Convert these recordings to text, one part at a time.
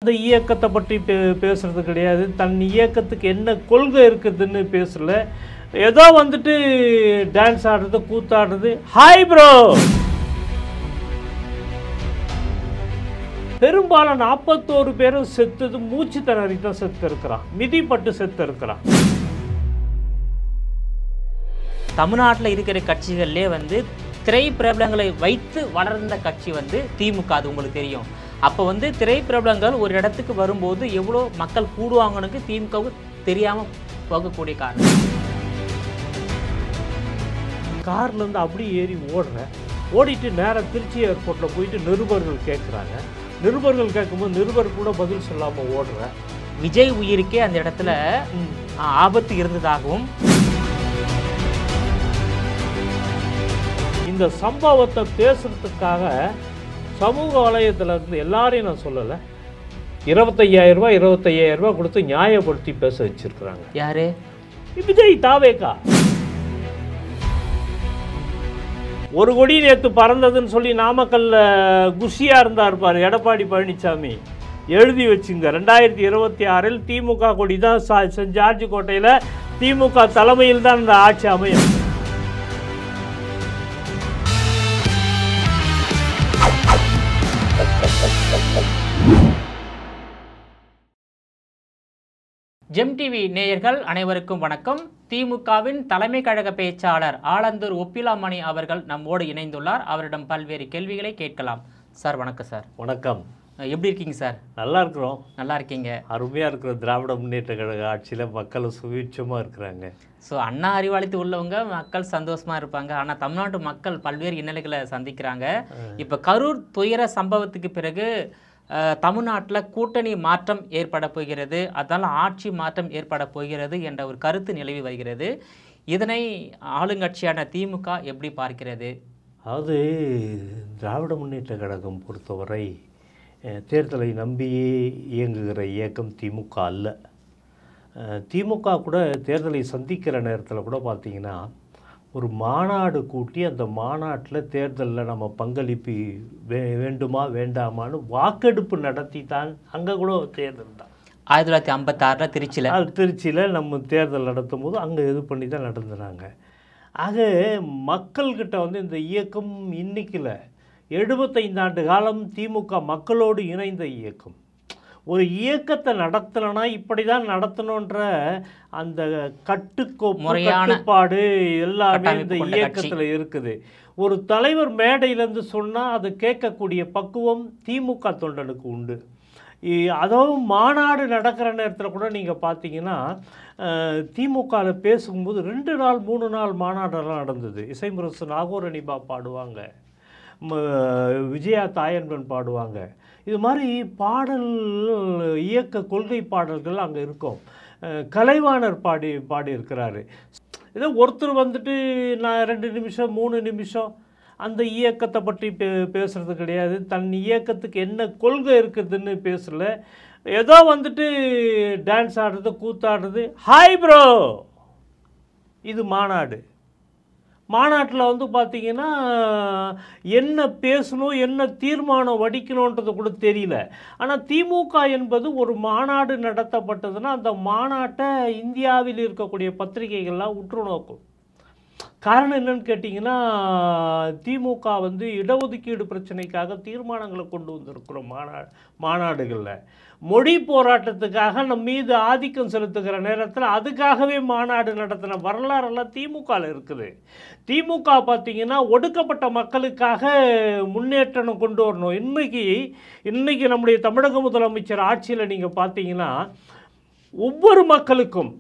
அந்த இயக்கத்தை பற்றி பேசுறது கிடையாது. தன் இயக்கத்துக்கு என்ன கொள்கை இருக்குதுன்னு பேசல. ஏதோ வந்துட்டு டான்ஸ் ஆடுறது, கூத்தாடுறது. ஹாய் ப்ரோ, பெரும்பாலும் 41 பேரும் செத்தது மூச்சு திணறி தான் செத்து இருக்கிறான், மிதிப்பட்டு செத்து இருக்கிறான். தமிழ்நாட்டில் இருக்கிற கட்சிகள்லேயே வந்து திரைப்பிரபலங்களை வைத்து வளர்ந்த கட்சி வந்து திமுக. அது உங்களுக்கு தெரியும். அப்போ வந்து திரைப்பிரபலங்கள் ஒரு இடத்துக்கு வரும்போது எவ்வளோ மக்கள் கூடுவாங்கன்னு திமுகவுக்கு தெரியாமல் போகக்கூடிய காரணம். கார்லேருந்து அப்படியே ஏறி ஓடிட்டு நேராக திருச்சி ஏர்போர்ட்டில் போயிட்டு நிருபர்கள் கேட்குறாங்க. நிருபர்கள் கேட்கும்போது நிருபர் கூட பதில் சொல்லாமல் ஓடுறேன். விஜய் உயிருக்கே அந்த இடத்துல ஆபத்து இருந்ததாகவும் இந்த சம்பவத்தை பேசுறதுக்காக சமூக வலையத்தில் இருந்து எல்லாரையும் நான் சொல்லலை, 25,000 ரூபாய் கொடுத்து நியாயப்படுத்தி பேச வச்சிருக்கிறாங்க. யாரு? விஜய் தாவேகா. 1 கோடி நேற்று பறந்ததுன்னு சொல்லி நாமக்கல்ல குஷியாக இருந்தார் பாரு எடப்பாடி பழனிசாமி. எழுதி வச்சுங்க, 2026 திமுக கொடி தான் ஜார்ஜ் கோட்டையில் திமுக தலைமையில் தான் இந்த ஆட்சி அமையும். ஜெம் டிவி நேயர்கள் அனைவருக்கும் வணக்கம். திமுகவின் தலைமை கழக பேச்சாளர் ஆலந்தூர் ஒப்பிலாமணி அவர்கள் நம்மோடு இணைந்துள்ளார். அவரிடம் பல்வேறு கேள்விகளை கேட்கலாம். சார் வணக்கம். சார் வணக்கம். எப்படி இருக்கீங்க சார்? நல்லா இருக்கிறோம். நல்லா இருக்கீங்க. அருமையாக இருக்கிற திராவிட முன்னேற்ற கழக ஆட்சியில் மக்கள் சுவீட்சமாக இருக்கிறாங்க. ஸோ அண்ணா அறிவாளித்து உள்ளவங்க மக்கள் சந்தோஷமாக இருப்பாங்க. ஆனால் தமிழ்நாட்டு மக்கள் பல்வேறு இன்னல்களை சந்திக்கிறாங்க. இப்போ கரூர் துயர சம்பவத்துக்கு பிறகு தமிழ்நாட்டில் கூட்டணி மாற்றம் ஏற்பட போகிறது, அதனால் ஆட்சி மாற்றம் ஏற்பட போகிறது என்ற ஒரு கருத்து நிலவி வருகிறது. இதனை ஆளுங்கட்சியான திமுக எப்படி பார்க்கிறது? அதாவது திராவிட முன்னேற்ற கழகம் பொறுத்தவரை தேர்தலை நம்பியே இயங்குகிற இயக்கம் திமுக அல்ல. திமுக கூட தேர்தலை சந்திக்கிற நேரத்தில் கூட பார்த்திங்கன்னா ஒரு மாநாடு கூட்டி அந்த மாநாட்டில் தேர்தலில் நம்ம பங்களிப்பு வேண்டுமா வேண்டாமான்னு வாக்கெடுப்பு நடத்தி தான், அங்கே கூட தேர்தல் தான் 1956 திருச்சியில் நம்ம தேர்தல் நடத்தும் போது அங்கே இது பண்ணி தான் நடந்துனாங்க. ஆக மக்கள்கிட்ட வந்து இந்த இயக்கம் இன்னைக்கில் 75 ஆண்டு காலம் திமுக மக்களோடு இணைந்த இயக்கம். ஒரு இயக்கத்தை நடத்தலைன்னா இப்படி தான் நடத்தணுன்ற அந்த கட்டுப்பாடு எல்லாமே இந்த இயக்கத்தில் இருக்குது. ஒரு தலைவர் மேடையிலேருந்து சொன்னால் அதை கேட்கக்கூடிய பக்குவம் திமுக தொண்டனுக்கு உண்டு. அதுவும் மாநாடு நடக்கிற நேரத்தில் கூட நீங்கள் பார்த்தீங்கன்னா திமுகவில் பேசும்போது 2 நாள் 3 நாள் மாநாடெல்லாம் நடந்தது. இசைமுரசு நாகூரணிபா பாடுவாங்க, விஜயா தாயன்பன் பாடுவாங்க. இது மாதிரி பாடல் இயக்க கொள்கை பாடல்கள் அங்கே இருக்கும். கலைவாணர் பாடியிருக்கிறாரு. ஏதோ ஒருத்தர் வந்துட்டு நான் 2 நிமிஷம் 3 நிமிஷம் அந்த இயக்கத்தை பற்றி பேசுறது கிடையாது. தன் இயக்கத்துக்கு என்ன கொள்கை இருக்குதுன்னு பேசல. ஏதோ வந்துட்டு டான்ஸ் ஆடுறது, கூத்தாடுறது. ஹாய் ப்ரோ, இது மாநாடு. மாநாட்டில் வந்து பார்த்திங்கன்னா என்ன பேசணும், என்ன தீர்மானம் வடிக்கணுன்றது கூட தெரியல. ஆனால் திமுக என்பது ஒரு மாநாடு நடத்தப்பட்டதுன்னா அந்த மாநாட்டை இந்தியாவில் இருக்கக்கூடிய பத்திரிகைகள்லாம் உற்று நோக்கும். காரணம் என்னன்னு கேட்டிங்கன்னா திமுக வந்து இடஒதுக்கீடு பிரச்சனைக்காக தீர்மானங்களை கொண்டு வந்திருக்கிறோம் மாநாடுகளில். மொழி போராட்டத்துக்காக நம் மீது ஆதிக்கம் செலுத்துகிற நேரத்தில் அதுக்காகவே மாநாடு நடத்தின வரலாறெல்லாம் திமுகவில் இருக்குது. திமுக பார்த்திங்கன்னா ஒடுக்கப்பட்ட மக்களுக்காக முன்னேற்றம் கொண்டு வரணும். இன்றைக்கி நம்முடைய தமிழக முதலமைச்சர் ஆட்சியில் நீங்கள் பார்த்தீங்கன்னா ஒவ்வொரு மக்களுக்கும்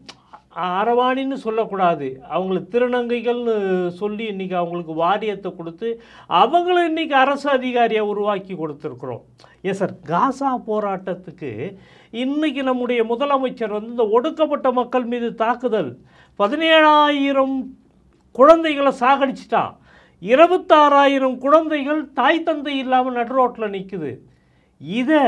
அரவாணின்னு சொல்லக்கூடாது, அவங்களுக்கு திருநங்கைகள்னு சொல்லி இன்றைக்கி அவங்களுக்கு வாரியத்தை கொடுத்து அவங்கள இன்றைக்கி அரசு அதிகாரியாக உருவாக்கி கொடுத்துருக்குறோம். ஏன் சார், காசா போராட்டத்துக்கு இன்றைக்கி நம்முடைய முதலமைச்சர் வந்து இந்த ஒடுக்கப்பட்ட மக்கள் மீது தாக்குதல் 17,000 குழந்தைகளை சாகடிச்சிட்டான். 26,000 குழந்தைகள் தாய் தந்தை இல்லாமல் நடுரோட்டில் நிற்குது. இதை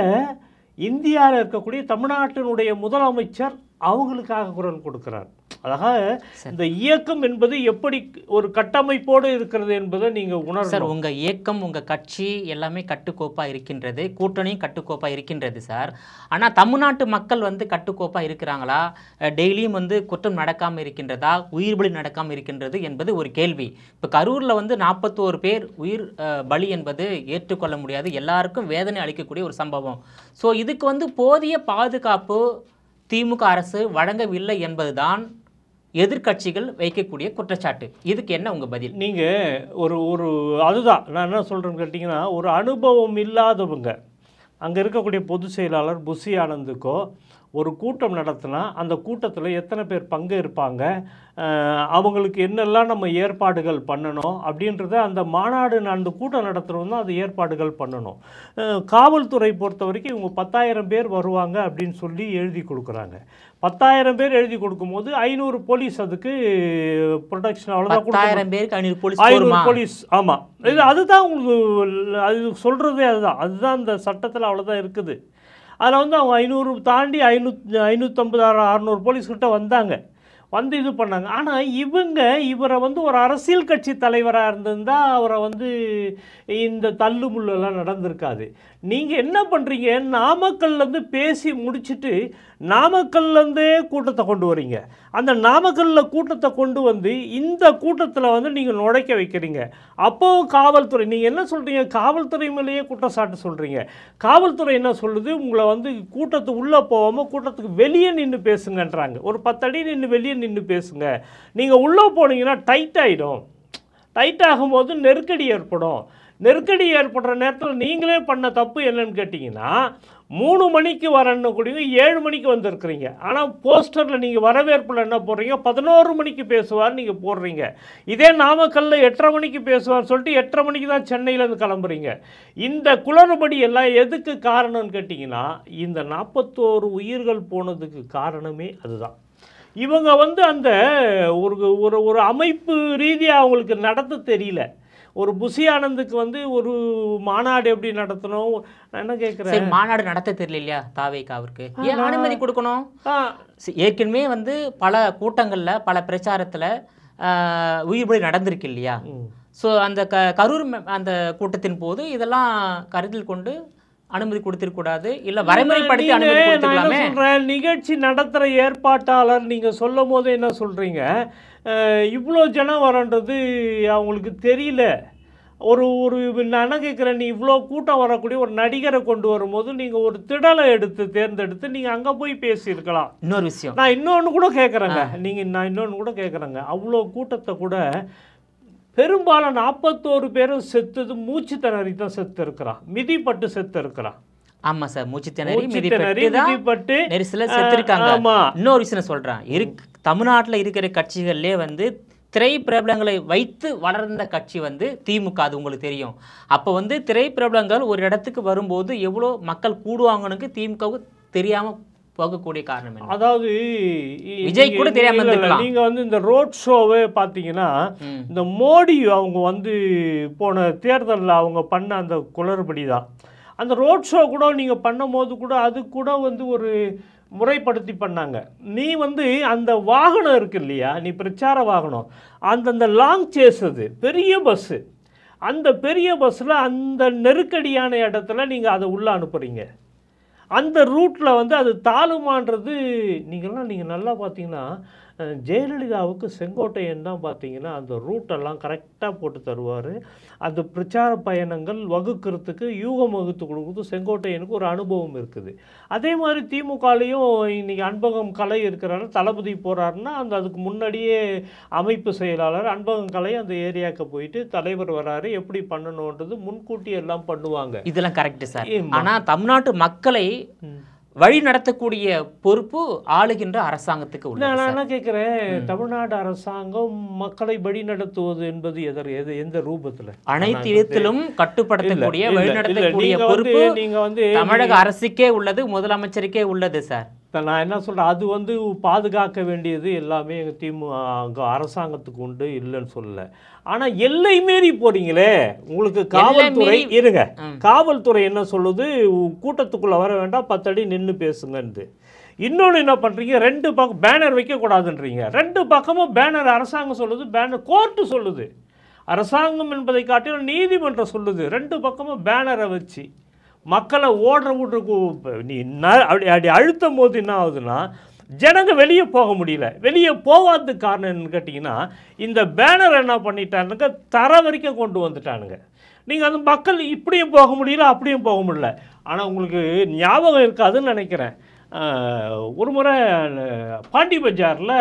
இந்தியாவில் இருக்கக்கூடிய தமிழ்நாட்டினுடைய முதலமைச்சர் அவங்களுக்காக குரல் கொடுக்குறார். அதாக இந்த இயக்கம் என்பது எப்படி ஒரு கட்டமைப்போடு இருக்கிறது என்பதை நீங்கள் உணர்வு. சார் உங்கள் இயக்கம் உங்கள் கட்சி எல்லாமே கட்டுக்கோப்பாக இருக்கின்றது, கூட்டணியும் கட்டுக்கோப்பாக இருக்கின்றது சார். ஆனால் தமிழ்நாட்டு மக்கள் வந்து கட்டுக்கோப்பாக இருக்கிறாங்களா, டெய்லியும் வந்து குற்றம் நடக்காமல் இருக்கின்றதா, உயிர் பலி நடக்காமல் இருக்கின்றது என்பது ஒரு கேள்வி. இப்போ கரூரில் வந்து 41 பேர் உயிர் பலி என்பது ஏற்றுக்கொள்ள முடியாது, எல்லாருக்கும் வேதனை அளிக்கக்கூடிய ஒரு சம்பவம். ஸோ இதுக்கு வந்து போதிய பாதுகாப்பு திமுக அரசு வழங்கவில்லை என்பதுதான் எதிர்கட்சிகள் வைக்கக்கூடிய குற்றச்சாட்டு. இதுக்கு என்ன உங்கள் பதில்? நீங்கள் ஒரு அதுதான் நான் என்ன சொல்கிறேன்னு கேட்டிங்கன்னா, ஒரு அனுபவம் இல்லாதவங்க அங்கே இருக்கக்கூடிய பொதுச் செயலாளர் புஷி ஆனந்துக்கோ ஒரு கூட்டம் நடத்தினா அந்த கூட்டத்தில் எத்தனை பேர் பங்கு இருப்பாங்க, அவங்களுக்கு என்னெல்லாம் நம்ம ஏற்பாடுகள் பண்ணணும் அப்படின்றத அந்த மாநாடு அந்த கூட்டம் நடத்துகிறவங்க தான் அது ஏற்பாடுகள் பண்ணணும். காவல்துறை பொறுத்த வரைக்கும் இவங்க 10,000 பேர் வருவாங்க அப்படின்னு சொல்லி எழுதி கொடுக்குறாங்க. 10,000 பேர் எழுதி கொடுக்கும்போது 500 போலீஸ் அதுக்கு ப்ரொடெக்ஷன் அவ்வளோதான். 10,000 பேருக்கு 500 போலீஸ். ஆமாம், இது அதுதான் உங்களுக்கு அது சொல்கிறதே அதுதான் அந்த சட்டத்தில் அவ்வளோதான் இருக்குது. அதில் வந்து அவங்க 500 தாண்டி 550 600 போலீஸ்கிட்ட வந்தாங்க, வந்து இது பண்ணாங்க. ஆனால் இவரை வந்து ஒரு அரசியல் கட்சி தலைவராக இருந்திருந்தால் அவரை வந்து இந்த தள்ளுமுள்ளெல்லாம் நடந்திருக்காது. நீங்கள் என்ன பண்ணுறீங்க, நாமக்கல்லேருந்து பேசி முடிச்சுட்டு நாமக்கல்லேருந்தே கூட்டத்தை கொண்டு வரீங்க. அந்த நாமக்கல்லில் கூட்டத்தை கொண்டு வந்து இந்த கூட்டத்தில் வந்து நீங்கள் நுழைக்க வைக்கிறீங்க. அப்போவும் காவல்துறை நீங்கள் என்ன சொல்கிறீங்க, காவல்துறை மேலேயே குற்றச்சாட்டு சொல்கிறீங்க. காவல்துறை என்ன சொல்லுது, உங்களை வந்து கூட்டத்துக்கு உள்ளே போகாமல் கூட்டத்துக்கு வெளியே நின்று பேசுங்கன்றாங்க. ஒரு 10 அடி நின்று வெளியே நின்று பேசுங்க. நீங்கள் உள்ளே போனீங்கன்னா டைட் ஆகிடும். டைட் ஆகும்போது நெருக்கடி ஏற்படும். நெருக்கடி ஏற்படுற நேரத்தில் நீங்களே பண்ண தப்பு என்னன்னு கேட்டிங்கன்னா, 3 மணிக்கு வரன்னு கூடிய 7 மணிக்கு வந்திருக்கிறீங்க. ஆனால் போஸ்டரில் நீங்கள் வரவேற்பில் என்ன போடுறீங்க, 11 மணிக்கு பேசுவார் நீங்கள் போடுறீங்க. இதே நாமக்கல்ல 8:30 மணிக்கு பேசுவார்னு சொல்லிட்டு 8:30 மணிக்கு தான் சென்னையிலேருந்து கிளம்புறீங்க. இந்த குளறுபடி எல்லாம் எதுக்கு காரணம்னு கேட்டிங்கன்னா, இந்த 41 உயிர்கள் போனதுக்கு காரணமே அதுதான். இவங்க வந்து அந்த ஒரு அமைப்பு ரீதியாக அவங்களுக்கு நடத்த தெரியல. ஒரு புஷி ஆனந்துக்கு வந்து ஒரு மாநாடு எப்படி நடத்தணும், நான் என்ன கேட்குறேன், மாநாடு நடத்த தெரியல இல்லையா தாவேகாவிற்கு, ஏன் அனுமதி கொடுக்கணும்? ஏற்கனவே வந்து பல கூட்டங்களில் பல பிரச்சாரத்தில் உயிர் பலி நடந்திருக்கு இல்லையா? ஸோ அந்த கரூர் அந்த கூட்டத்தின் போது இதெல்லாம் கருத்தில் கொண்டு அனுமதி கொடுத்திருக்கூடாது, இல்லை வரைமுறைப்படுத்தி அனுமதி கொடுத்துக்கலாமே. நிகழ்ச்சி நடத்துகிற ஏற்பாட்டாளர் நீங்கள் சொல்லும் போது என்ன சொல்கிறீங்க, இவ்வளோ ஜனம் வரன்றது அவங்களுக்கு தெரியல. நான் என்ன கேட்குறேன், நீ இவ்வளோ கூட்டம் வரக்கூடிய ஒரு நடிகரை கொண்டு வரும்போது நீங்கள் ஒரு திடலை தேர்ந்தெடுத்து நீங்கள் அங்கே போய் பேசியிருக்கலாம். இன்னொரு விஷயம் நான் இன்னொன்று கூட கேட்குறேங்க, நான் இன்னொன்று கூட கேட்குறேங்க, அவ்வளோ கூட்டத்தை கூட பெரும்பாலும் 41 பேரும் செத்துது மூச்சு திணறி தான் செத்து இருக்கிறான், மிதிப்பட்டு செத்து இருக்கிறான். ஆமா சார், மூச்சு திணறி மிதிப்பட்டு நெரிசல செத்துருக்காங்க. இன்னொரு விஷயம் சொல்றேன், தமிழ்நாட்டில் இருக்கிற கட்சிகள்லேயே வந்து திரைப்பிரபலங்களை வைத்து வளர்ந்த கட்சி வந்து திமுக, அது உங்களுக்கு தெரியும். அப்போ வந்து திரைப்பிரபலங்கள் ஒரு இடத்துக்கு வரும்போது எவ்வளோ மக்கள் கூடுவாங்கன்னு திமுகவுக்கு தெரியாமல் போகக்கூடிய காரணம் என்ன? அதாவது விஜய் கூட தெரியாம இருக்கலாம். நீங்க வந்து இந்த ரோட் ஷோவே பார்த்தீங்கன்னா, இந்த மோடி அவங்க வந்து போன தேர்தலில் அவங்க பண்ண அந்த குளறுபடி தான். அந்த ரோட் ஷோ கூட நீங்கள் பண்ணும் போது கூட அது கூட வந்து ஒரு முறைப்படுத்தி பண்ணாங்க. நீ வந்து அந்த வாகனம் இருக்கு இல்லையா, நீ பிரச்சார வாகனம், அந்த லாங் சேஸ், அது பெரிய பஸ்ஸு, அந்த பெரிய பஸ்ஸில் அந்த நெருக்கடியான இடத்துல நீங்கள் அதை உள்ளே அனுப்புகிறீங்க. அந்த ரூட்டில் வந்து அது தாளுமான்றது நீங்கள் நல்லா பார்த்தீங்கன்னா, ஜெயலலிதாவுக்கு செங்கோட்டையன் தான் பார்த்தீங்கன்னா அந்த ரூட்டெல்லாம் கரெக்டாக போட்டு தருவார். அந்த பிரச்சார பயணங்கள் வகுக்கிறதுக்கு யூகம் வகுத்து கொடுக்குறது செங்கோட்டையனுக்கு ஒரு அனுபவம் இருக்குது. அதே மாதிரி திமுகலையும் இன்றைக்கி அன்பகம் கலை இருக்கிறாரு, தளபதி போகிறாருன்னா அதுக்கு முன்னாடியே அமைப்பு செயலாளர் அன்பகம் கலை அந்த ஏரியாவுக்கு போயிட்டு தலைவர் வராரு, எப்படி பண்ணணுன்றது முன்கூட்டி எல்லாம் பண்ணுவாங்க. இதெல்லாம் கரெக்டு சார். ஆனால் தமிழ்நாட்டு மக்களை வழி நடத்தக்கூடிய பொறுப்பு ஆளுகின்ற அரசாங்கத்துக்கு உள்ள. நான் என்ன கேட்குறேன், தமிழ்நாடு அரசாங்கம் மக்களை வழி நடத்துவது என்பது எந்த ரூபத்தில்? அனைத்து இடத்திலும் கட்டுப்படுத்தக்கூடிய வழி நடத்தக்கூடிய பொறுப்பு நீங்கள் வந்து தமிழக அரசுக்கே உள்ளது, முதலமைச்சருக்கே உள்ளது சார். நான் என்ன சொல்கிறேன், அது வந்து பாதுகாக்க வேண்டியது எல்லாமே எங்கள் திமுக அரசாங்கத்துக்கு உண்டு, இல்லைன்னு சொல்லலை. ஆனால் எல்லை மீறி போறீங்களே, உங்களுக்கு காவல்துறை இருங்க, காவல்துறை என்ன சொல்லுது, கூட்டத்துக்குள்ளே வர வேண்டாம், 10 அடி நின்று பேசுங்கன்னு. இன்னொன்று என்ன பண்ணுறீங்க, 2 பக்கம் பேனர் வைக்கக்கூடாதுன்றீங்க. 2 பக்கமும் பேனர் அரசாங்கம் சொல்லுது, பேனர் கோர்ட்டு சொல்லுது. அரசாங்கம் என்பதை காட்டிலும் நீதிமன்றம் சொல்லுது. 2 பக்கமும் பேனரை வச்சு மக்களை ஓடுற விட்ருக்கு நீ அப்படி அழுத்தும் போது என்ன ஆகுதுன்னா, ஜனங்க வெளியே போக முடியல. வெளியே போகாததுக்கு காரணம் என்னன்னு கேட்டிங்கன்னா, இந்த பேனர் என்ன பண்ணிட்டானுங்க, தர வரைக்கும் கொண்டு வந்துட்டானுங்க. நீங்கள் அந்த மக்கள் இப்படியும் போக முடியல, அப்படியும் போக முடியல. ஆனால் உங்களுக்கு ஞாபகம் இருக்காதுன்னு நினைக்கிறேன், ஒரு முறை பாண்டி பஜாரில்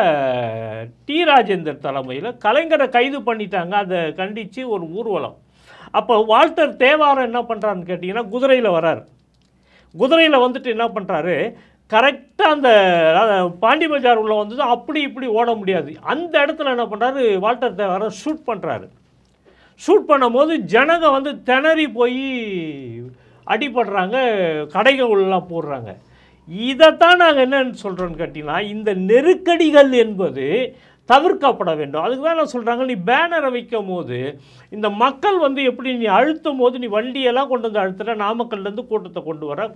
டி ராஜேந்தர் தலைமையில் கலைஞரை கைது பண்ணிட்டாங்க. அதை கண்டித்து ஒரு ஊர்வலம். அப்போ வால்டர் தேவாரம் என்ன பண்ணுறாருன்னு கேட்டிங்கன்னா, குதிரையில் வரார். குதிரையில் வந்துட்டு என்ன பண்ணுறாரு, கரெக்டாக அந்த பாண்டி பஜார் உள்ள வந்தது அப்படி இப்படி ஓட முடியாது. அந்த இடத்துல என்ன பண்ணுறாரு, வால்டர் தேவாரம் ஷூட் பண்ணுறாரு. ஷூட் பண்ணும்போது ஜனங்க வந்து திணறி போய் அடிபடுறாங்க, கடைகள் உள்ளலாம் போடுறாங்க. இதைத்தான் நாங்கள் என்னன்னு சொல்கிறோன்னு கேட்டிங்கன்னா, இந்த நெருக்கடிகள் என்பது தவிர்க்கப்பட வேண்டும். அதுக்கு தான் நான் சொல்கிறாங்க, நீ பேனரை வைக்கும் போது இந்த மக்கள் வந்து எப்படி நீ அழுத்தும் போது நீ வண்டியெல்லாம் கொண்டு வந்து அழுத்துற, நாமக்கல்லேருந்து கூட்டத்தை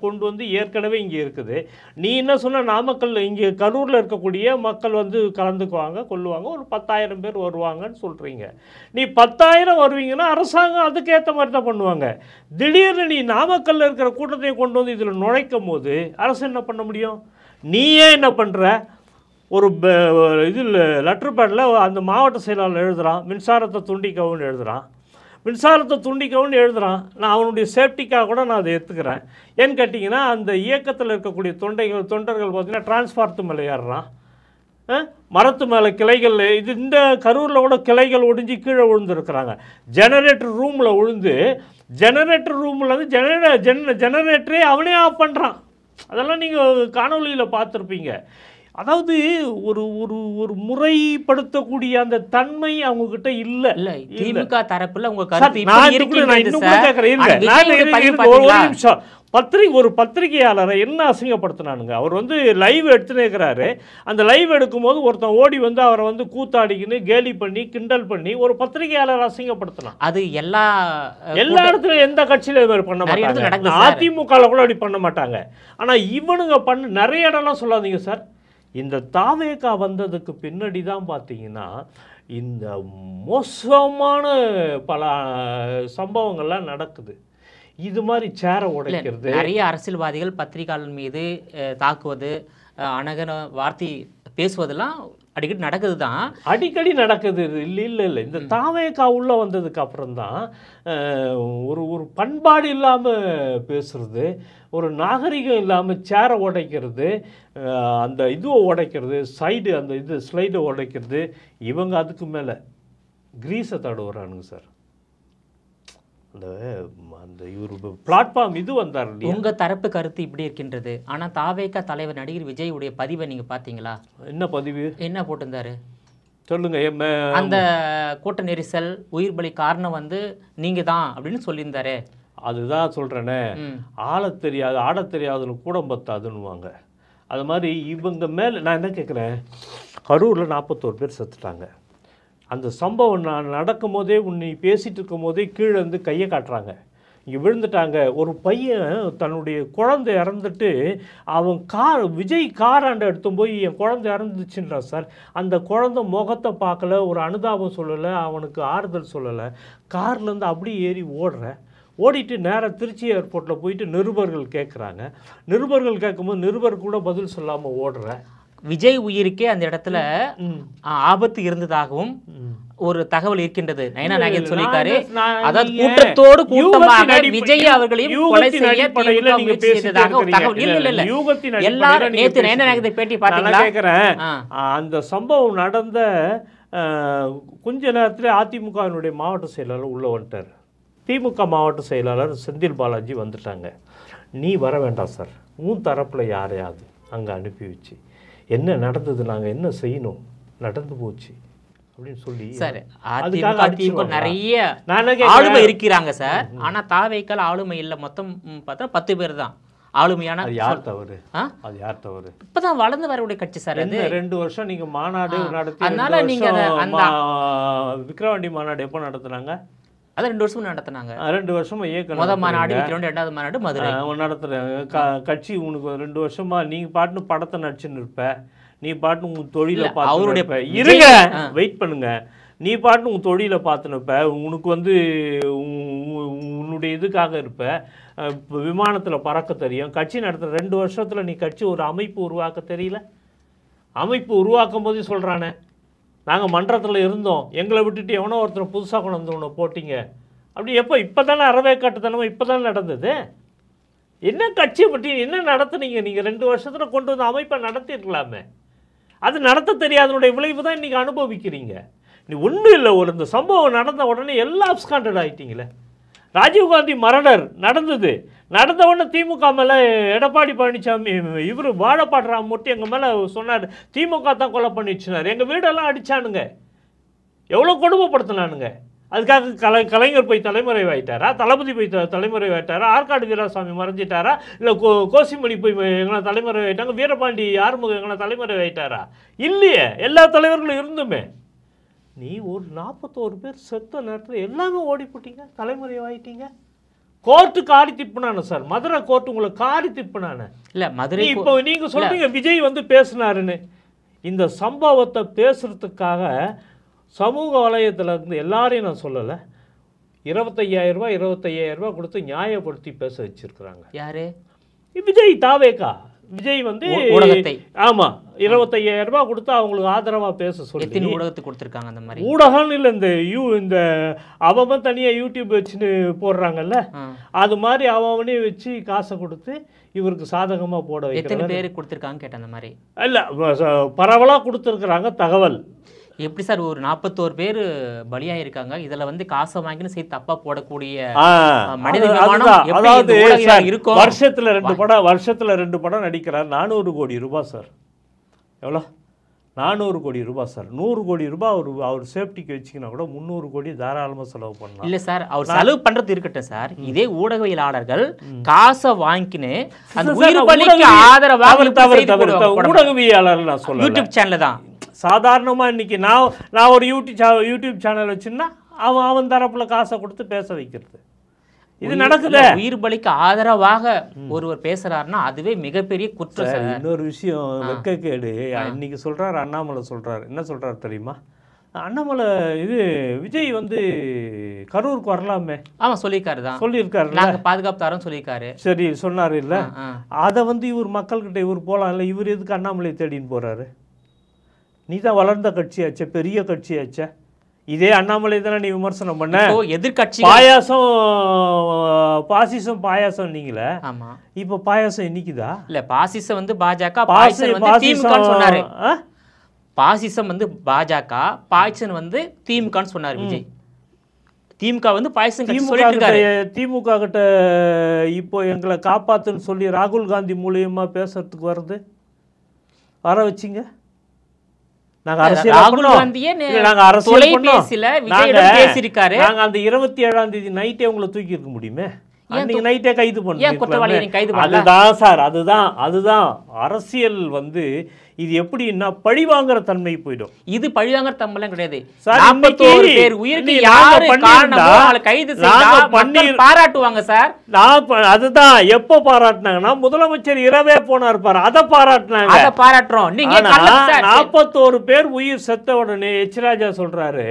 கொண்டு வந்து ஏற்கனவே இங்கே இருக்குது. நீ என்ன சொன்ன, நாமக்கல் இங்கே கரூரில் இருக்கக்கூடிய மக்கள் வந்து கலந்துக்குவாங்க, கொள்ளுவாங்க, ஒரு 10,000 பேர் வருவாங்கன்னு சொல்கிறீங்க. நீ 10,000 வருவீங்கன்னா அரசாங்கம் அதுக்கேற்ற மாதிரி தான் பண்ணுவாங்க. திடீர்னு நீ நாமக்கல்லில் இருக்கிற கூட்டத்தை கொண்டு வந்து இதில் நுழைக்கும் போது அரசு என்ன பண்ண முடியும்? நீயே என்ன பண்ணுற, ஒரு இதில் லெட்டர் பேடில் அந்த மாவட்ட செயலாளர் எழுதுகிறான், மின்சாரத்தை துண்டிக்கவும் எழுதுகிறான், மின்சாரத்தை துண்டிக்கவும் எழுதுகிறான். நான் அவனுடைய சேஃப்டிக்காக கூட நான் அதை எடுத்துக்கிறேன். ஏன்னு கேட்டிங்கன்னா, அந்த இயக்கத்தில் இருக்கக்கூடிய தொண்டர்கள் பார்த்திங்கன்னா டிரான்ஸ்ஃபார்த்து மேலே ஏறுறான், மரத்து மேலே கிளைகள், இது இந்த கரூரில் கூட கிளைகள் ஒடிஞ்சு கீழே விழுந்துருக்குறாங்க. ஜெனரேட்டர் ரூமில் விழுந்து ஜெனரேட்டர் ரூமில் வந்து ஜெனரேட்டரே அவனே ஆஃப் பண்ணுறான். அதெல்லாம் நீங்கள் காணொலியில் பார்த்துருப்பீங்க. அதாவது ஒரு ஒரு ஒரு முறைப்படுத்தக்கூடிய அந்த தன்மை அவங்க கிட்ட இல்ல. திமுக தரப்புல உங்க கருத்து ஒரு பத்திரிகையாளரை என்ன அசிங்கப்படுத்தினானுங்க. அவர் வந்து லைவ் எடுத்துனே இருக்கிறாரு. அந்த லைவ் எடுக்கும்போது ஒருத்தன் ஓடி வந்து அவரை வந்து கூத்தாடிக்கின்னு கேலி பண்ணி கிண்டல் பண்ணி ஒரு பத்திரிகையாளர் அசிங்கப்படுத்தினான். அது எல்லா இடத்துலையும் எந்த கட்சியில இது மாதிரி பண்ண மாட்டாங்க. அதிமுக கூட அப்படி பண்ண மாட்டாங்க. ஆனா இவனுங்க பண்ண நிறைய இடம்லாம் சொல்லாதீங்க சார். இந்த தாவேகா வந்ததுக்கு பின்னாடி தான் பார்த்தீங்கன்னா இந்த மோசமான பல சம்பவங்கள்லாம் நடக்குது. இது மாதிரி சேரை உடைக்கிறது, நிறைய அரசியல்வாதிகள் பத்திரிகையாளர் மீது தாக்குவது, அழகான வார்த்தை பேசுவதெல்லாம் அடிக்கடி நடக்குது தான். அடிக்கடி நடக்குது. இல்லை இந்த தாவேகா உள்ளே வந்ததுக்கு அப்புறம் தான் ஒரு பண்பாடு இல்லாமல் பேசுறது, ஒரு நாகரிகம் இல்லாமல் சேரை உடைக்கிறது, அந்த இதுவை உடைக்கிறது, அந்த ஸ்லைடை உடைக்கிறது. இவங்க அதுக்கு மேலே கிரீஸை தடவுறானுங்க சார். அந்த இவர் பிளாட்ஃபார்ம் இது வந்தார். உங்கள் தரப்பு கருத்து இப்படி இருக்கின்றது. ஆனால் தாவேகா தலைவர் நடிகர் விஜய் உடைய பதிவை நீங்கள் பார்த்தீங்களா? என்ன பதிவு, என்ன போட்டிருந்தாரு சொல்லுங்க. அந்த கூட்ட நெரிசல் உயிர் பலி காரணம் வந்து நீங்கள் தான் அப்படின்னு சொல்லியிருந்தாரு. அதுதான் சொல்கிறேனே, ஆடத் தெரியாதுன்னு கூட பத்தாதுன்னுவாங்க. அது மாதிரி இவங்க மேலே நான் என்ன கேட்குறேன், கரூரில் 41 பேர் செத்துட்டாங்க. அந்த சம்பவம் நடக்கும் போதே உன்னை பேசிகிட்டு இருக்கும் போதே கீழே வந்து கையை காட்டுறாங்க, இங்கே விழுந்துட்டாங்க. ஒரு பையன் தன்னுடைய குழந்தை இறந்துட்டு அவன் விஜய் காராண்ட எடுத்து போய் என் குழந்தை இறந்துச்சுன்றான் சார். அந்த குழந்தை முகத்தை பார்க்கல, ஒரு அனுதாபம் சொல்லலை, அவனுக்கு ஆறுதல் சொல்லலை. கார்லேருந்து அப்படியே ஏறி ஓடிட்டு நேராக திருச்சி ஏர்போர்ட்டில் போயிட்டு நிருபர்கள் கேட்குறாங்க. நிருபர்கள் கேட்கும்போது நிருபர் கூட பதில் சொல்லாமல் ஓடுறேன். விஜய் உயிருக்கே அந்த இடத்துல ஆபத்து இருந்ததாகவும் ஒரு தகவல் இருக்கின்றது. நயனா நாகேந்திரன் சொல்லியிருக்காரு. அதாவது கூட்டத்தோடு கூட்டமாக விஜய் அவர்களையும் கொலை செய்ய முயற்சி செய்ததாக ஒரு தகவல். இல்ல எல்லாரும் நேத்து நயனா நாகேந்திரன் பேட்டி பார்த்தீங்களா? கேட்குறேன். அந்த சம்பவம் நடந்த கொஞ்ச நேரத்தில் அதிமுகவினுடைய மாவட்ட செயலாளர் உள்ள வந்துட்டார். திமுக மாவட்ட செயலாளர் செந்தில் பாலாஜி வந்துட்டாங்க. நீ வர வேண்டாம் சார், உன் தரப்பில் யாரையாவது அங்கே அனுப்பி வச்சு என்ன நடந்தது, நாங்கள் என்ன செய்யணும், நடந்து போச்சு அப்படின்னு சொல்லி சார். அதிமுக நிறைய ஆளுமை இருக்கிறாங்க சார். ஆனால் தாவேக்கால் ஆளுமை இல்லை. மொத்தம் பார்த்தா 10 பேர் தான் ஆளுமையான. யார் தவறு? அது யார் தவறு? இப்பதான் வளர்ந்து வரக்கூடிய கட்சி சார். அது 2 வருஷம் நீங்க மாநாடு நடத்தி, அதனால நீங்க விக்கிரவாண்டி மாநாடு எப்போ நடத்துனாங்க? அதான் 2 வருஷம் நடத்தினாங்க. 2 வருஷமா இயக்கம் முதல் மாநாடு விக்ரவாண்டி, 2வது மாநாடு மதுரை நடத்துறாங்க. கட்சி உனக்கு 2 வருஷமா நீங்க பாட்டுன்னு படத்தை நடிச்சுன்னு இருப்ப, நீ பாட்டு உங்க தொழிலை அவருடைய பார்த்து இருங்க, வெயிட் பண்ணுங்க, நீ பாட்டு உன் தொழிலை பார்த்துன்னு இருப்ப, உனக்கு வந்து உன்னுடைய இதுக்காக இருப்ப, விமானத்தில் பறக்க தெரியும், கட்சி நடத்துகிற 2 வருஷத்தில் நீ கட்சி ஒரு அமைப்பு உருவாக்க தெரியல. அமைப்பு உருவாக்கும் போதே சொல்கிறானே, நாங்கள் மன்றத்தில் இருந்தோம், எங்களை விட்டுட்டு எவனோ ஒருத்தர் புதுசாக கொண்டு வந்து ஒன்று போட்டிங்க அப்படி. இப்போ தானே அறவே காட்டுத்தனமா இப்போ தானே நடந்தது. என்ன கட்சியை பற்றி என்ன நடத்துனீங்க நீங்கள்? 2 வருஷத்தில் கொண்டு வந்து அமைப்பை நடத்திருக்கலாமே. அது நடத்த தெரியாதனுடைய விளைவு தான் இன்றைக்கி அனுபவிக்கிறீங்க. நீ ஒன்றும் இல்லை, ஒரு இந்த சம்பவம் நடந்த உடனே எல்லாம் அப்ஸ்காண்டட் ஆகிட்டீங்களே. ராஜீவ்காந்தி மரணர் நடந்தது, நடந்த உடனே திமுக மேலே எடப்பாடி பழனிசாமி இவர் வாழப்பாடுறாம மட்டும் எங்கள் மேலே சொன்னார், திமுக தான் கொலை பண்ணிடுச்சுனார், எங்கள் வீடெல்லாம் அடித்தானுங்க, எவ்வளோ கொடுமைப்படுத்தினானுங்க. அதுக்காக கலைஞர் போய் தலைமறைவாயிட்டாரா, தளபதி போய் தலைமறைவாயிட்டாரா, ஆற்காடு வீராசாமி மறைஞ்சிட்டாரா, இல்லை கோசிமணி போய் எங்களை தலைமறைவாயிட்டாங்க, வீரபாண்டி ஆறுமுகம் எங்களை தலைமறைவாயிட்டாரா? இல்லையே, எல்லா தலைவர்களும் இருந்துமே. நீ ஒரு 41 பேர் செத்த நேரத்தில் எல்லாமே ஓடி போட்டீங்க, தலைமுறையாயிட்டீங்க. கோர்ட்டு காரி திப்புனானு சார், மதுரை கோர்ட்டு உங்களை காரி திப்புனானு. இல்லை மதுரை இப்போ நீங்கள் சொல்றீங்க விஜய் வந்து பேசினாருன்னு. இந்த சம்பவத்தை பேசுறதுக்காக சமூக வலையத்தில் இருந்து எல்லாரையும் நான் சொல்லலை, 25,000 ரூபாய் 25,000 ரூபாய் கொடுத்து நியாயப்படுத்தி பேச வச்சிருக்கிறாங்க. யாரு? விஜய் தாவேகா. விஜய் வந்து ஆமா 25,000 ரூபாய் கொடுத்து அவங்களுக்கு ஆதரவா பேச சொல்லி ஊடகத்துக்கு கொடுத்துருக்காங்க. அந்த மாதிரி ஊடகம் இல்லை, இந்த அவன் தனியாக யூடியூப் வச்சுன்னு போடுறாங்கல்ல, அது மாதிரி அவனே வச்சு காசை கொடுத்து இவருக்கு சாதகமாக போட வைக்க. எத்தனை பேர் கொடுத்துருக்காங்க கேட்டேன். அந்த மாதிரி இல்லை, பரவலாக கொடுத்துருக்குறாங்க தகவல். எப்படி சார் ஒரு 41 பேர் பலியாக இருக்காங்க, இதில் வந்து காசை வாங்கின்னு சேர்த்து தப்பா போடக்கூடிய அதாவது வருஷத்துல 2 படம் நடிக்கிறார், 400 கோடி ரூபாய் சார். எவ்வளோ? 400 கோடி ரூபாய் சார். 100 கோடி ரூபாய் அவர் சேஃப்டிக்கு வச்சிங்கன்னா கூட 300 கோடி தாராளமாக செலவு பண்ணலாம். இல்லை சார், அவர் செலவு பண்ணுறது இருக்கட்டும் சார். இதே ஊடகவியலாளர்கள் காசை வாங்கின்னு அந்த உயிர் பலிக்கு ஆதரவாக ஊடகவியலாளர் நான் சொல்ல யூடியூப் சேனல் தான் சாதாரணமாக இன்னைக்கு நான் ஒரு யூடியூப் சேனல் வச்சுன்னா அவன் தரப்புல காசை கொடுத்து பேச வைக்கிறது இது நடக்குது. உயிர் பலிக்கு ஆதரவாக ஒருவர் பேசுறாருன்னா அதுவே மிகப்பெரிய குற்றம். இன்னொரு விஷயம் வெக்கக்கேடு. இன்னைக்கு சொல்றாரு, அண்ணாமலை சொல்றாரு, என்ன சொல்றாரு தெரியுமா? அண்ணாமலை இது விஜய் வந்து கரூருக்கு வரலாமே. ஆமா சொல்லியிருக்காரு தான், சொல்லியிருக்காரு, நாங்க பாதுகாப்பு தரோம் சொல்லியிருக்காரு. சரி சொன்னாரு இல்ல, அதை வந்து இவர் மக்கள்கிட்ட இவர் போலாம் இல்லை, இவர் எதுக்கு அண்ணாமலை தேடின்னு போறாரு? நீ தான் வளர்ந்த கட்சியாச்சே, பெரிய கட்சியாச்சே, இதே அண்ணாமலை தானே நீ விமர்சனம் பண்ண. எதிர்கட்சி பாசிசம் பாயாசம் நீங்களே. ஆமா, இப்ப பாயாசம் இன்னைக்குதா? இல்ல பாசிசம் வந்து பாஜக, பாயாசம் வந்து திமுக சொன்னாரு. பாசிசம் வந்து பாஜக, பாய்ச்சன் வந்து திமுகன்னு சொன்னாரு விஜய். திமுக வந்து பாய்ச்சன் சொல்லிட்டு இருக்காரு. திமுக கிட்ட இப்போ எங்களை காப்பாத்துன்னு சொல்லி ராகுல் காந்தி மூலியமா பேசுறதுக்கு வருது, வர வச்சிங்க. ராகுல் காந்தியே தொலைபேசியில விஜயிடம் பேசியிருக்காரு. நாங்க அந்த 27ஆம் தேதி நைட்டே உங்களை தூக்கி இருக்க முடியுமே, அன்னைக்கு நைட்டே கைது பண்ணுங்க. அதுதான் சார், அதுதான் அரசியல் வந்து இது எப்படின்னா பழிவாங்குற தன்மை போயிடும். இது பழிவாங்குற தன்மைலாம் கிடையாது. 41 பேர் உயிருக்கு யாரு காரணமோ அவங்களை கைது செய்தா மக்கள் பாராட்டுவாங்க சார். அதுதான் எப்போ பாராட்டினாங்கன்னா முதலமைச்சர் இரவே போனார் பாரு, அதை பாராட்டினாங்க. அதை பாராட்டுறோம். நீங்க 41 பேர் உயிர் செத்த உடனே எச்ராஜா சொல்றாரு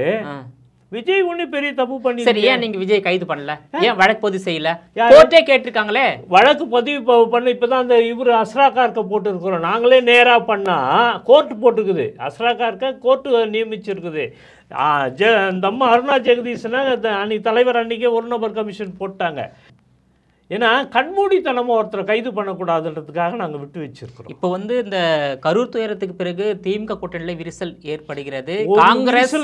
விஜய் ஒண்ணு பெரிய தப்பு பண்ணி. சரி, ஏன் நீங்க விஜய் கைது பண்ணல? ஏன் வழக்கு பதிவு செய்யல? கோர்ட்டே கேட்டிருக்காங்களே. வழக்கு பதிவு பண்ண இப்பதான் அந்த இவர் அஸ்ராகார்க்க போட்டு இருக்கிறோம். நாங்களே நேரா பண்ணா கோர்ட் போட்டுக்குது, அஸ்ராகார்க்க கோர்ட்டு நியமிச்சிருக்குது. இந்த அம்மா அருணா ஜெகதீசனா அன்னைக்கு தலைவர் அன்னைக்கே ஒரு நபர் கமிஷன் போட்டாங்க. ஏன்னா கண்மூடித்தனமாக ஒருத்தரை கைது பண்ணக்கூடாதுன்றதுக்காக நாங்கள் விட்டு வச்சிருக்கிறோம். இப்போ வந்து இந்த கரூர் துயரத்துக்கு பிறகு திமுக கூட்டணியில் விரிசல் ஏற்படுகிறது, காங்கிரஸ்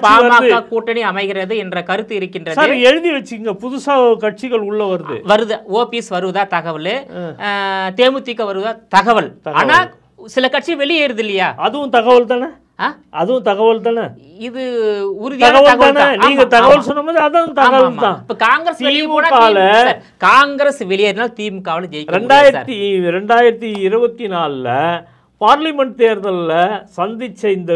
பாமக கூட்டணி அமைகிறது என்ற கருத்து இருக்கின்றது. எழுதி வச்சுங்க, புதுசாக கட்சிகள் உள்ள வருது. ஓபிஎஸ் வருவதா தகவல், தேமுதிக வருவதா தகவல். ஆனா சில கட்சி வெளியேறுது இல்லையா? அதுவும் தகவல் தானே, அதுவும் தகவல் தானே. இது உறுதியான தகவல் தானே. நீங்க தகவல் சொன்னது அதான் தகவல் தான். இப்ப காங்கிரஸ் வெளியே போனா காங்கிரஸ் வெளியேறினால் திமுகவில் ஜெயிக்கும். 2024 பார்லிமெண்ட் தேர்தலில் சந்திச்ச இந்த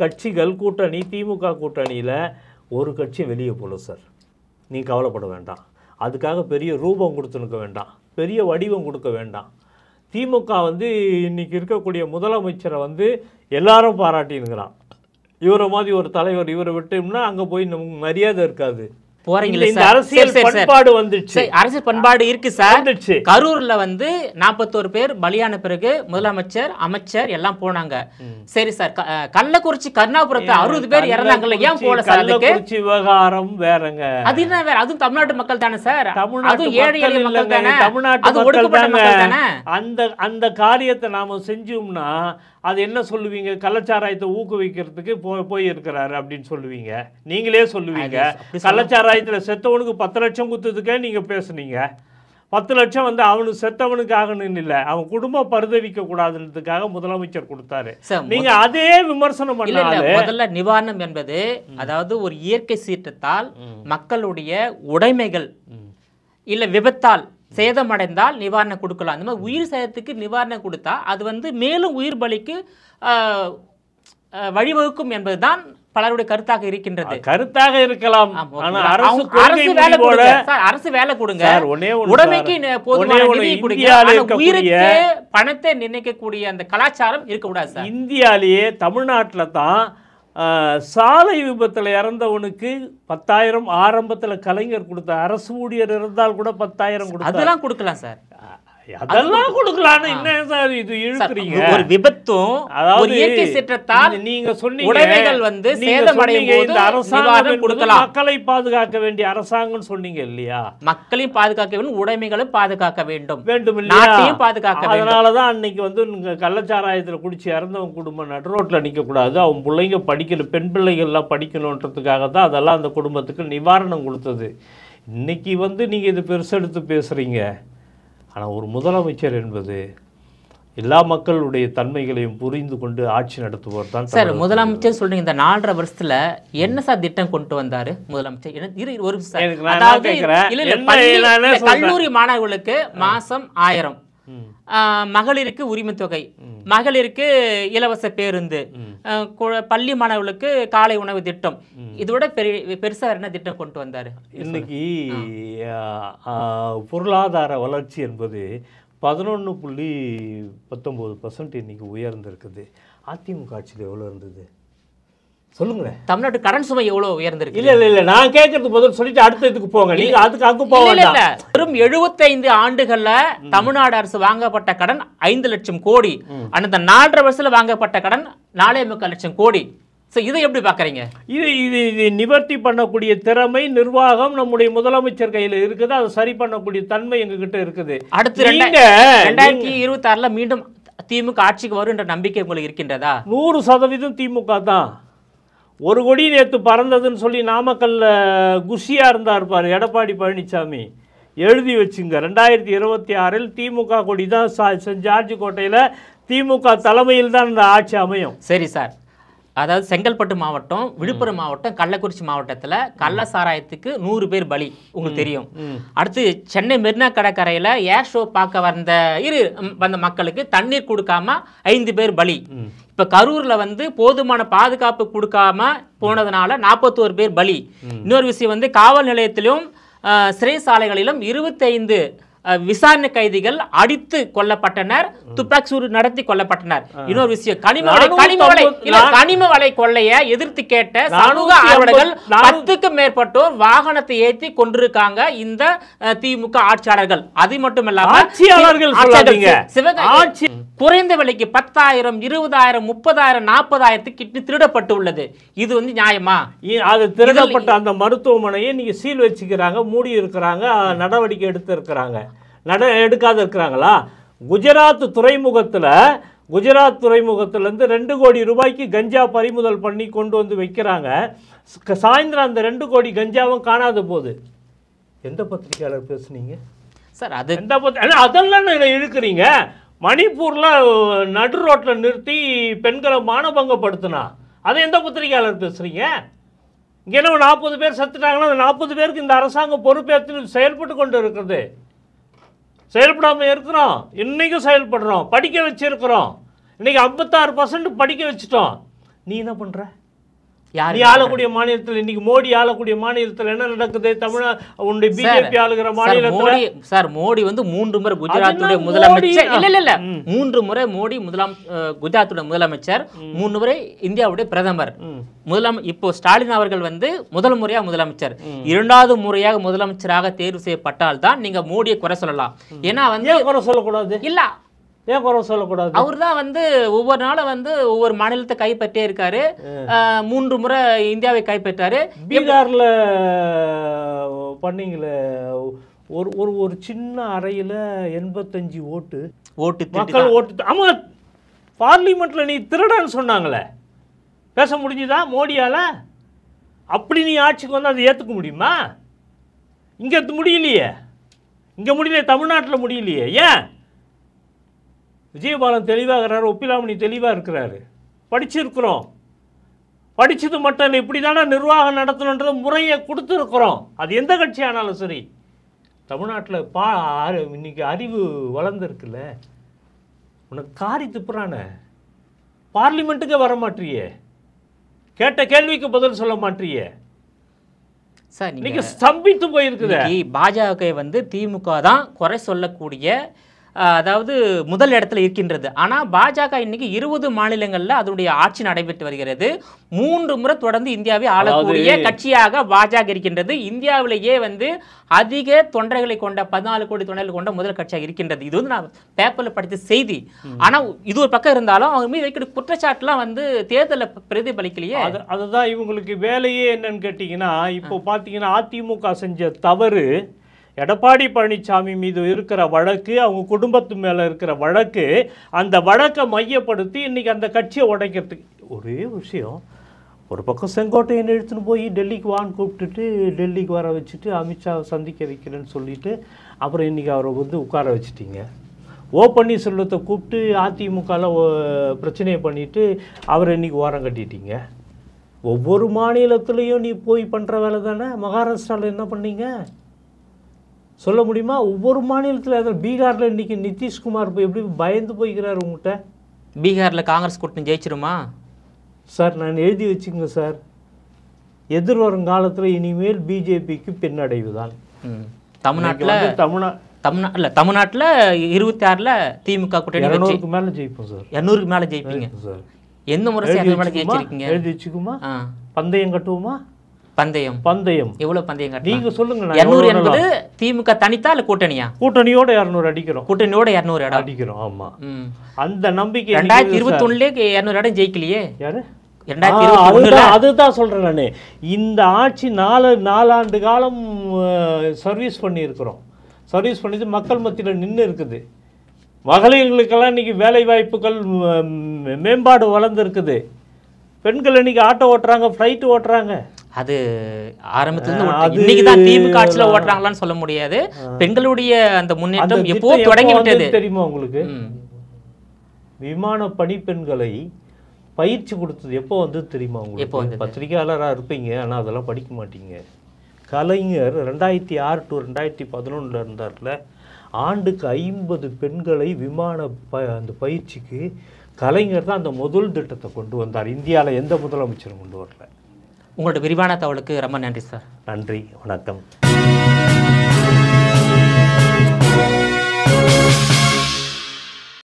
கட்சிகள் கூட்டணி திமுக கூட்டணியில் ஒரு கட்சி வெளியே போல சார், நீ கவலைப்பட வேண்டாம். அதுக்காக பெரிய ரூபம் கொடுத்துனுக்க வேண்டாம், பெரிய வடிவம் கொடுக்க வேண்டாம். திமுக வந்து இன்னைக்கு இருக்கக்கூடிய முதலமைச்சரை வந்து எல்லாரும் பாராட்டினுங்கிறான். இவரை மாதிரி ஒரு தலைவர் இவரை விட்டோம்னா அங்கே போய் நமக்கு மரியாதை இருக்காது. போறீங்களா அரசியல் பண்பாடு வந்துச்சு, அரசியல் பண்பாடு இருக்கு சார். கரூர்ல வந்து 41 பேர் பலியான பிறகு முதலமைச்சர் அமைச்சர் எல்லாம் போனாங்க. சரி சார், கள்ளக்குறிச்சி கருணாபுரத்தை 60 பேர் இறந்தாங்கல்ல, ஏன் போல சார்? கள்ளக்குறிச்சி விவகாரம் வேறங்க, அது என்ன வேற? அதுவும் தமிழ்நாட்டு மக்கள் தானே சார், தமிழ்நாட்டு ஏழை எளிய மக்கள் தானே, தமிழ்நாட்டு அது ஒடுக்கப்பட்ட மக்கள் தானே. அந்த காரியத்தை நாம செஞ்சோம்னா அது என்ன சொல்லுவீங்க? கள்ளச்சாராயத்தை ஊக்குவிக்கிறதுக்கு போய் இருக்கிறாரு அப்படின்னு சொல்லுவீங்க, நீங்களே சொல்லுவீங்க. கள்ளச்சாராயத்தில் செத்தவனுக்கு 10 லட்சம் குத்துறதுக்கே நீங்க பேசுனீங்க. 10 லட்சம் வந்து அவனுக்கு செத்தவனுக்கு ஆகணும்னு இல்லை, அவன் குடும்பம் பரிதவிக்க கூடாதுன்றதுக்காக முதலமைச்சர் கொடுத்தாரு. நீங்க அதே விமர்சனம் பண்ணாலும் முதல்ல நிவாரணம் என்பது, அதாவது ஒரு இயற்கை சீற்றத்தால் மக்களுடைய உடைமைகள் இல்ல விபத்தால் சேதமடைந்தால் நிவாரணம் கொடுக்கலாம். அந்த மாதிரி உயிர் சேதத்துக்கு நிவாரணம் கொடுத்தா அது வந்து மேலும் உயிர் பலிக்கு வழிவகுக்கும் என்பதுதான் பலருடைய கருத்தாக இருக்கின்றது. கருத்தாக இருக்கலாம், அரசு வேலை கொடுங்க, உடைமைக்கு போதுமான நிதி கொடுங்க, உயிருக்கு பணத்தை நிர்ணயிக்கக்கூடிய அந்த கலாச்சாரம் இருக்கக்கூடாது சார். இந்தியாலேயே தமிழ்நாட்டில் தான் சாலை விபத்தில் இறந்தவனுக்கு 10,000 ஆரம்பத்தில் கலைஞர் கொடுத்த, அரசு ஊழியர் இருந்தால் கூட 10,000 கொடுத்தார். அதெல்லாம் கொடுக்கலாம் சார், அதெல்லாம் கொடுக்கலாம்னு என்ன சார் இது இழுக்குறீங்க? ஒரு விபத்தும் ஒரு இயற்கை சீற்றத்தால் நீங்க சொன்னீங்க உடைமைகள் வந்து சேதமடையும் போது அரசாங்கம் கொடுக்கலாம், மக்களை பாதுகாக்க வேண்டிய அரசாங்கம் சொன்னீங்க இல்லையா? மக்களையும் பாதுகாக்க வேண்டும், உடைமைகளும் பாதுகாக்க வேண்டும் இல்லையா? நாட்டையும் பாதுகாக்க வேண்டும். அதனாலதான் அன்னைக்கு வந்து கள்ளச்சாராயத்துல குடிச்சு இறந்தவன் குடும்பம் நடுரோட்ல நிக்க கூடாது, அவன் பிள்ளைங்க படிக்கணும், பெண் பிள்ளைகள்லாம் படிக்கணுன்றதுக்காக தான் அதெல்லாம் அந்த குடும்பத்துக்கு நிவாரணம் கொடுத்தது. இன்னைக்கு வந்து நீங்க இது பெருசெடுத்து பேசுறீங்க. ஆனால் ஒரு முதலமைச்சர் என்பது எல்லா மக்களுடைய தன்மைகளையும் புரிந்து கொண்டு ஆட்சி நடத்துவோர் தான் சார். முதலமைச்சர் சொல்றீங்க, இந்த 4.5 வருஷத்துல என்ன சார் திட்டம் கொண்டு வந்தாரு முதலமைச்சர்? ஒரு கல்லூரி மாணவர்களுக்கு மாசம் 1000, மகளிருக்கு உரிமை தொகை, மகளிருக்கு இலவச பேருந்து, பள்ளி மாணவர்களுக்கு காலை உணவு திட்டம், இதோட பெருசா என்ன திட்டம் கொண்டு வந்தாரு? இன்னைக்கு பொருளாதார வளர்ச்சி என்பது 11.19% இன்னைக்கு உயர்ந்திருக்குது. அதிமுக ஆட்சியில் எவ்வளோ இருந்தது சொல்லுங்க. தமிழ்நாட்டு கடன் சுமை எவ்வளவு உயர்ந்திருக்கு? இல்ல நான் கேட்கறது பதில் சொல்லிட்டு அடுத்ததுக்கு போங்க. நீங்க அதுக்கு அங்க போக வேண்டாம். வெறும் 75 ஆண்டுகள்ல தமிழ்நாடு அரசு வாங்கப்பட்ட கடன் 5 லட்சம் கோடி, அந்த 4.5 வருஷத்துல வாங்கப்பட்ட கடன் 4.25 லட்சம் கோடி. இதை எப்படி பாக்குறீங்க? இது நிவர்த்தி பண்ணக்கூடிய திறமை, நிர்வாகம் நம்முடைய முதலமைச்சர் கையில இருக்குது. அதை சரி பண்ணக்கூடிய தன்மை எங்க கிட்ட இருக்குது. அடுத்து 2026ல மீண்டும் திமுக ஆட்சிக்கு வரும் என்ற நம்பிக்கை உங்களுக்கு இருக்கின்றதா? 100% திமுக தான். ஒரு கொடி நேற்று பறந்ததுன்னு சொல்லி நாமக்கல்ல குஷியா இருந்தார் பாரு எடப்பாடி பழனிசாமி, எழுதி வச்சுங்க. 2026 திமுக கொடி தான் ஜார்ஜ் கோட்டையில் திமுக தலைமையில் தான் இந்த ஆட்சி அமையும். சரி சார், அதாவது செங்கல்பட்டு மாவட்டம், விழுப்புரம் மாவட்டம், கள்ளக்குறிச்சி மாவட்டத்தில் கள்ள சாராயத்துக்கு 100 பேர் பலி, உங்களுக்கு தெரியும். அடுத்து சென்னை மெரினா கடற்கரையில் ஏர் ஷோ பார்க்க வந்த மக்களுக்கு தண்ணீர் கொடுக்காம 5 பேர் பலி. இப்போ கரூரில் வந்து போதுமான பாதுகாப்பு கொடுக்காம போனதுனால 41 பேர் பலி. இன்னொரு விஷயம் வந்து காவல் நிலையத்திலும் சிறைசாலைகளிலும் 25 விசாரணை கைதிகள் அடித்து கொல்லப்பட்டனர், துப்பாக்கி நடத்தி கொல்லப்பட்டனர். இன்னொரு விஷயம், கனிம வளை கொள்ளைய எதிர்த்து கேட்ட சமூக ஆர்வலர்கள் 10க்கும் மேற்பட்டோர் வாகனத்தை ஏற்றி கொண்டிருக்காங்க இந்த திமுக ஆட்சியாளர்கள். அது மட்டும் இல்லாம சிவகங்கை குறைந்த விலைக்கு 10,000, 20,000, 30,000, 40,000 கிட்னி திருடப்பட்டு உள்ளது. இது வந்து நியாயமா? அது திருடப்பட்ட அந்த மருத்துவமனையை நீங்க சீல் வச்சுக்கிறாங்க, மூடி இருக்கிறாங்க, நடவடிக்கை எடுத்து இருக்கிறாங்க, எடுக்காத இருக்கிறாங்களா? குஜராத் துறைமுகத்திலேருந்து 2 கோடி ரூபாய்க்கு கஞ்சா பறிமுதல் பண்ணி கொண்டு வந்து வைக்கிறாங்க. சாயந்தரம் அந்த 2 கோடி கஞ்சாவும் காணாத போகுது. எந்த பத்திரிகையாளர் பேசுனீங்க சார்? அது அதெல்லாம் இழுக்கிறீங்க. மணிப்பூரில் நடு ரோட்டில் நிறுத்தி பெண்களை மானபங்கப்படுத்தினா அதை எந்த பத்திரிகையாளர் பேசுகிறீங்க? இங்கே என்ன 40 பேர் செத்துட்டாங்கன்னா அந்த 40 பேருக்கு இந்த அரசாங்கம் பொறுப்பேற்று செயல்பட்டு கொண்டு இருக்கிறது. செயல்படாமல் இருக்கிறோம், இன்றைக்கும் செயல்படுறோம், படிக்க வச்சுருக்கிறோம். இன்றைக்கி 56% படிக்க வச்சுட்டோம். நீ என்ன பண்ணுற? நீ ஆளக்கூடிய மாநிலத்தில் இன்னைக்கு மோடி ஆளக்கூடிய மாநிலத்தில் என்ன நடக்குது? உன்னுடைய பிஜேபி ஆளுகிற மாநிலத்துல சார் மோடி வந்து 3 முறை குஜராத்துடைய முதலமைச்சர். இல்ல 3 முறை மோடி குஜராத்துடைய முதலமைச்சர், 3 முறை இந்தியாவுடைய பிரதமர். இப்போ ஸ்டாலின் அவர்கள் வந்து முதல் முறையா முதலமைச்சர், 2வது முறையாக முதலமைச்சராக தேர்வு செய்யப்பட்டால் தான் நீங்க மோடியை குறை சொல்லலாம். ஏன்னா வந்து குறை சொல்லக்கூடாது. இல்ல ஏன் குறை சொல்லக்கூடாது? அவர் தான் வந்து ஒவ்வொரு நாளும் வந்து ஒவ்வொரு மாநிலத்தை கைப்பற்றே இருக்காரு. 3 முறை இந்தியாவை கைப்பற்றாரு. பீகார்ல பண்ணீங்களே ஒரு சின்ன அறையில 85 ஓட்டு மக்கள் ஓட்டு. ஆமா, பார்லிமெண்ட்ல நீ திருடன்னு சொன்னாங்களே, பேச முடிஞ்சுதா மோடியால? அப்படி நீ ஆட்சிக்கு வந்து அதை ஏத்துக்க முடியுமா? இங்க முடியலையே, இங்க முடியல, தமிழ்நாட்டில் முடியலையே. ஏன்? விஜயபாலன் தெளிவாகிறாரு, ஒப்பிலாமணி தெளிவாக இருக்கிறாரு. படிச்சிருக்கிறோம், படித்தது மட்டும் இல்லை, இப்படி தானே நிர்வாகம் நடத்தணுன்ற முறையை கொடுத்துருக்குறோம். அது எந்த கட்சி ஆனாலும் சரி. தமிழ்நாட்டில் இன்னைக்கு அறிவு வளர்ந்துருக்குல்ல, உனக்கு காரி துப்புறானே, பார்லிமெண்ட்டுக்கே வர மாட்டியே, கேட்ட கேள்விக்கு பதில் சொல்ல மாட்டியே, இன்னைக்கு ஸ்தம்பித்து போயிருக்குது. பாஜக வந்து திமுக தான் குறை சொல்லக்கூடிய, அதாவது முதல் இடத்துல இருக்கின்றது. ஆனால் பாஜக இன்னைக்கு 20 மாநிலங்களில் அதனுடைய ஆட்சி நடைபெற்று வருகிறது. 3 முறை தொடர்ந்து இந்தியாவை ஆளக்கூடிய கட்சியாக பாஜக இருக்கின்றது. இந்தியாவிலேயே வந்து அதிக தொண்டர்களை கொண்ட 14 கோடி தொண்டர்களை கொண்ட முதல் கட்சியாக இருக்கின்றது. இது வந்து நான் பேப்பரில் படித்த செய்தி. ஆனால் இது ஒரு பக்கம் இருந்தாலும் அவங்க மீது வைக்கிற குற்றச்சாட்டுலாம் வந்து தேர்தலில் பிரதிபலிக்கலையே. அதுதான் இவங்களுக்கு வேலையே என்னன்னு கேட்டிங்கன்னா, இப்போ பார்த்தீங்கன்னா அதிமுக செஞ்ச தவறு, எடப்பாடி பழனிசாமி மீது இருக்கிற வழக்கு, அவங்க குடும்பத்து மேலே இருக்கிற வழக்கு, அந்த வழக்கை மையப்படுத்தி இன்றைக்கி அந்த கட்சியை உடைக்கிறதுக்கு ஒரே விஷயம். ஒரு பக்கம் செங்கோட்டையன் எடுத்துன்னு போய் டெல்லிக்கு வான்னு கூப்பிட்டுட்டு டெல்லிக்கு வர வச்சுட்டு அமித்ஷாவை சந்திக்க வைக்கிறேன்னு சொல்லிட்டு அப்புறம் இன்றைக்கி அவரை வந்து உட்கார வச்சுட்டீங்க. ஓ பன்னீர்செல்வத்தை கூப்பிட்டு அதிமுகவில் பிரச்சனையை பண்ணிவிட்டு அவரை இன்றைக்கி ஓரம் கட்டிட்டீங்க. ஒவ்வொரு மாநிலத்துலேயும் நீ போய் பண்ணுற வேலை தானே. மகாராஷ்டிராவில் என்ன பண்ணீங்க சொல்ல முடியுமா? ஒவ்வொரு மாநிலத்தில். பீகாரில் இன்றைக்கி நிதிஷ்குமார் போய் எப்படி பயந்து போய்க்கிறார் உங்கள்கிட்ட. பீகாரில் காங்கிரஸ் கூட்டணி ஜெயிச்சிருமா சார்? நான் எழுதி வச்சுக்கோங்க சார், எதிர்வரும் காலத்தில் இனிமேல் பிஜேபிக்கு பின்னடைவு தான். தமிழ்நாட்டில் 26ல் திமுக கூட்டணி 200க்கு மேலே ஜெயிப்போம் சார். 200க்கு மேலே ஜெயிப்பீங்க சார். எந்த முறை ஜெயிச்சிருக்கீங்க? எழுதி வச்சுக்குமா? பந்தயம் கட்டுவோமா? பந்தயம் எவ்வளவு பந்தயம் கட்டலாம் நீங்க சொல்லுங்க. 200 என்பது திமுக தனித்தா இல்ல கூட்டணியா? கூட்டணியோட 200 அடிக்கிறோம். கூட்டணியோட 200 இடம் அடிக்கிறோம். ஆமா, அந்த நம்பிக்கை. 2021லே 200 இடம் ஜெயிக்கலையே யாரு? 2021 அதுதான் சொல்றேன் நானு. இந்த ஆட்சி 4 ஆண்டு காலம் சர்வீஸ் பண்ணியிருக்கிறோம். சர்வீஸ் பண்ணிட்டு மக்கள் மத்தியில் நின்று இருக்குது. மகளிர்களுக்கெல்லாம் இன்னைக்கு வேலை வாய்ப்புகள் மேம்பாடு வளர்ந்துருக்குது. பெண்கள் இன்னைக்கு ஆட்டோ ஓட்டுறாங்க, ஃப்ளைட் ஓட்டுறாங்க. அது ஆரம்பத்துல இன்னைக்கு தான் திமுக ஆட்சியில ஓட்டுறாங்களான்னு சொல்ல முடியாது. பெண்களுடைய அந்த முன்னேற்றம் எப்போ தொடங்கி விட்டது தெரியுமா உங்களுக்கு? விமான பணிப்பெண்களை பயிற்சி கொடுத்தது எப்போ வந்து தெரியுமா உங்களுக்கு? பத்திரிகையாளராக இருப்பீங்க, ஆனால் அதெல்லாம் படிக்க மாட்டீங்க. கலைஞர் 2006 to 2011 இருந்தார்ல, ஆண்டுக்கு 50 பெண்களை விமான அந்த பயிற்சிக்கு கலைஞர் தான் அந்த முதல் திட்டத்தை கொண்டு வந்தார். இந்தியாவில் எந்த முதலமைச்சரும் கொண்டு வரல. உங்களோட விரிவான தகவலுக்கு ரொம்ப நன்றி சார். நன்றி, வணக்கம்.